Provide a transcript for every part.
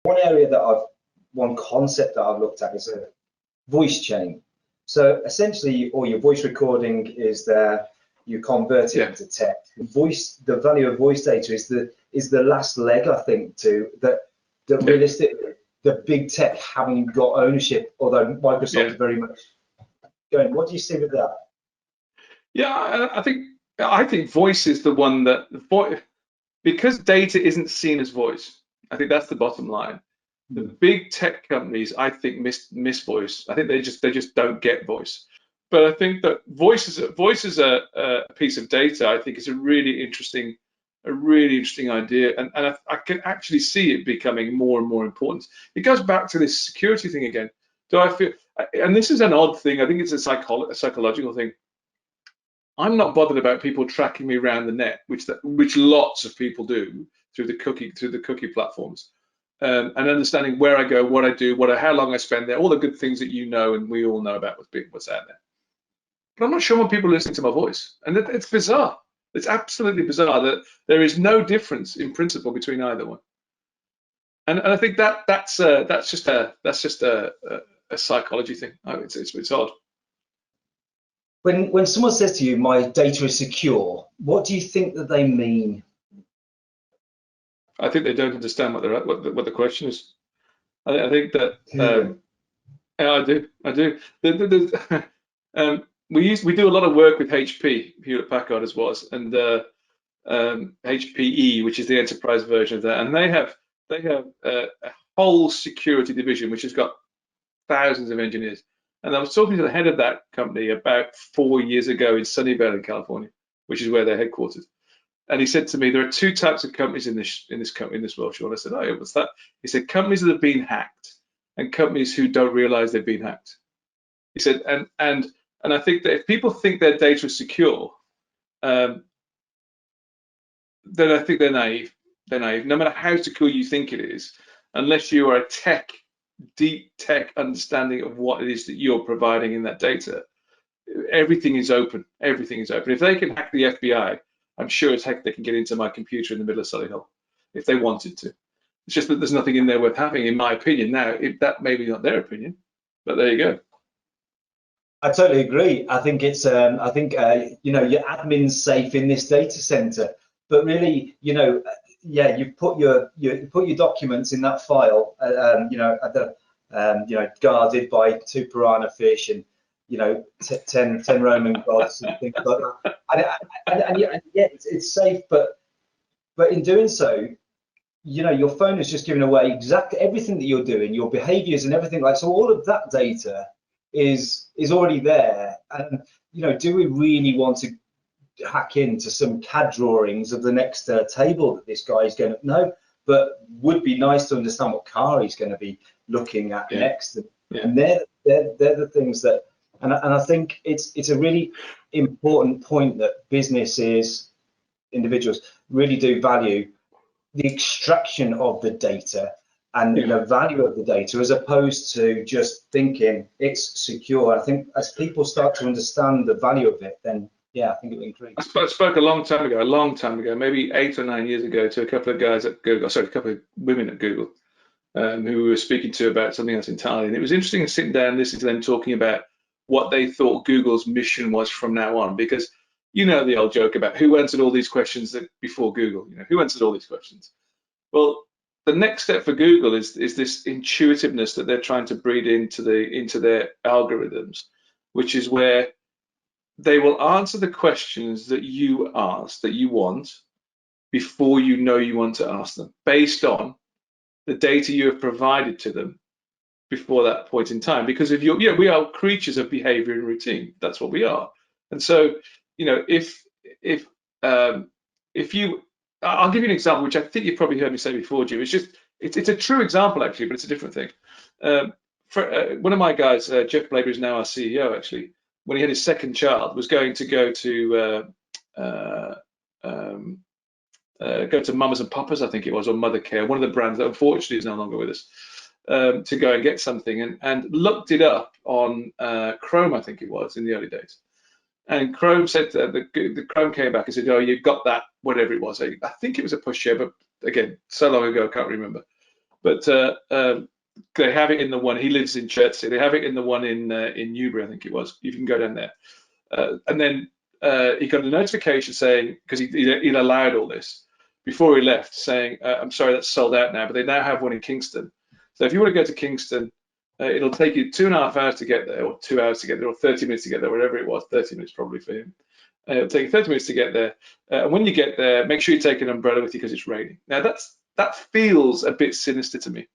one area that one concept that I've looked at is a voice chain. So essentially, all your voice recording is there. You convert it into text. The value of voice data is the last leg, I think, to that realistically the big tech haven't got ownership, although Microsoft is very much going. What do you see with that? Yeah, I think voice is the one that because data isn't seen as voice. I think that's the bottom line. The big tech companies, I think, miss voice. I think they just don't get voice. But I think that voice is a piece of data. I think it's a really interesting idea, and I can actually see it becoming more and more important. It goes back to this security thing again. Do I feel? And this is an odd thing. I think it's a psychological thing. I'm not bothered about people tracking me around the net, which lots of people do through the cookie platforms, and understanding where I go, what I do, how long I spend there, all the good things that you know and we all know about what's out there. But I'm not sure when people are listening to my voice, and it's bizarre. It's absolutely bizarre that there is no difference in principle between either one. And I think that's just a psychology thing. It's odd. When someone says to you, "My data is secure," what do you think that they mean? I think they don't understand what the question is. I think that yeah, I do. We do a lot of work with HP, Hewlett Packard as was, and HPE, which is the enterprise version of that, and they have a whole security division which has got thousands of engineers. And I was talking to the head of that company about 4 years ago in Sunnyvale in California, which is where they're headquartered. And he said to me, there are two types of companies in this world, Shaun. I said, oh, what's that? He said, companies that have been hacked and companies who don't realize they've been hacked. He said, and I think that if people think their data is secure, then I think they're naive. They're naive. No matter how secure you think it is, unless you are a deep tech understanding of what it is that you're providing in that data, everything is open. Everything is open. If they can hack the FBI, I'm sure as heck they can get into my computer in the middle of Solihull if they wanted to. It's just that there's nothing in there worth having, in my opinion. Now, that may be not their opinion, but there you go. I totally agree. I think it's your admin's safe in this data center, but really, you put your documents in that file, guarded by 2 piranha fish and 10 Roman gods and things like that. And yeah, it's safe, but in doing so, your phone is just giving away exactly everything that you're doing, your behaviors and everything like so. All of that data is already there, and do we really want to hack into some CAD drawings of the next table that this guy is going to know? But would be nice to understand what car he's going to be looking at next, and they're the things that, and I think it's a really important point that businesses, individuals really do value the extraction of the data and the value of the data, as opposed to just thinking it's secure. I think as people start to understand the value of it, then I think it will increase. I spoke a long time ago, maybe 8 or 9 years ago, to a couple of guys at Google, sorry, a couple of women at Google, who we were speaking to about something else entirely. And it was interesting sitting down and listening to them talking about what they thought Google's mission was from now on, because the old joke about who answered all these questions before Google, who answered all these questions? Well, the next step for Google is this intuitiveness that they're trying to breed into their algorithms, which is where they will answer the questions that you ask, that you want, before you want to ask them, based on the data you have provided to them before that point in time. Because we are creatures of behavior and routine. That's what we are. And so, if you, I'll give you an example, which I think you've probably heard me say before, Jim. It's a true example, actually, but it's a different thing. One of my guys, Jeff Blaber, is now our CEO, actually. When he had his second child, was going to go to Mamas and Papas, I think it was, or Mother Care, one of the brands that unfortunately is no longer with us, to go and get something, and looked it up on Chrome, I think it was, in the early days. And Chrome said that the Chrome came back and said, oh, you got that, whatever it was. I think it was a push share, but again, so long ago, I can't remember. But they have it in the one. He lives in Chertsey. They have it in the one in Newbury, I think it was. You can go down there, and then he got a notification saying, because he'd allowed all this before he left, saying, "I'm sorry, that's sold out now." But they now have one in Kingston. So if you want to go to Kingston, it'll take you 2.5 hours to get there, or 2 hours to get there, or 30 minutes to get there, whatever it was. 30 minutes probably for him. It'll take you 30 minutes to get there. And when you get there, make sure you take an umbrella with you because it's raining. Now that feels a bit sinister to me.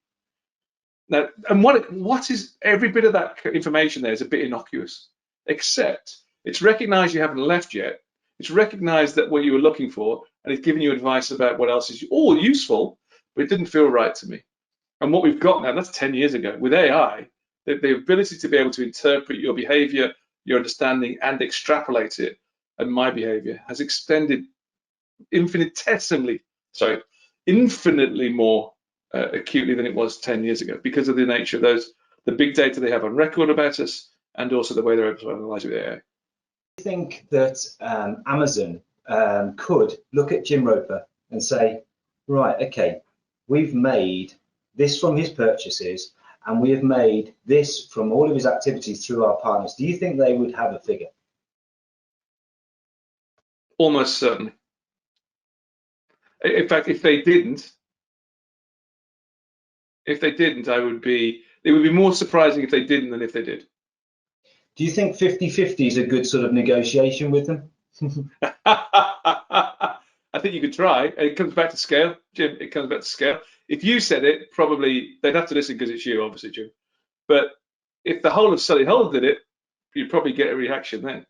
Now, and what is every bit of that information there is a bit innocuous, except it's recognized you haven't left yet. It's recognized that what you were looking for, and it's giving you advice about what else is all useful, but it didn't feel right to me. And what we've got now, that's 10 years ago, with AI, the ability to be able to interpret your behavior, your understanding, and extrapolate it, and my behavior has extended infinitely more acutely than it was 10 years ago because of the nature of the big data they have on record about us, and also the way they're able to analyze with AI. I think that Amazon could look at Jim Roper and say, right, okay, we've made this from his purchases, and we have made this from all of his activities through our partners. Do you think they would have a figure? Almost certainly. In fact, if they didn't, it would be more surprising if they didn't than if they did. Do you think 50-50 is a good sort of negotiation with them? I think you could try. It comes back to scale, Jim. It comes back to scale. If you said it, probably they'd have to listen because it's you, obviously, Jim. But if the whole of Solihull did it, you'd probably get a reaction then.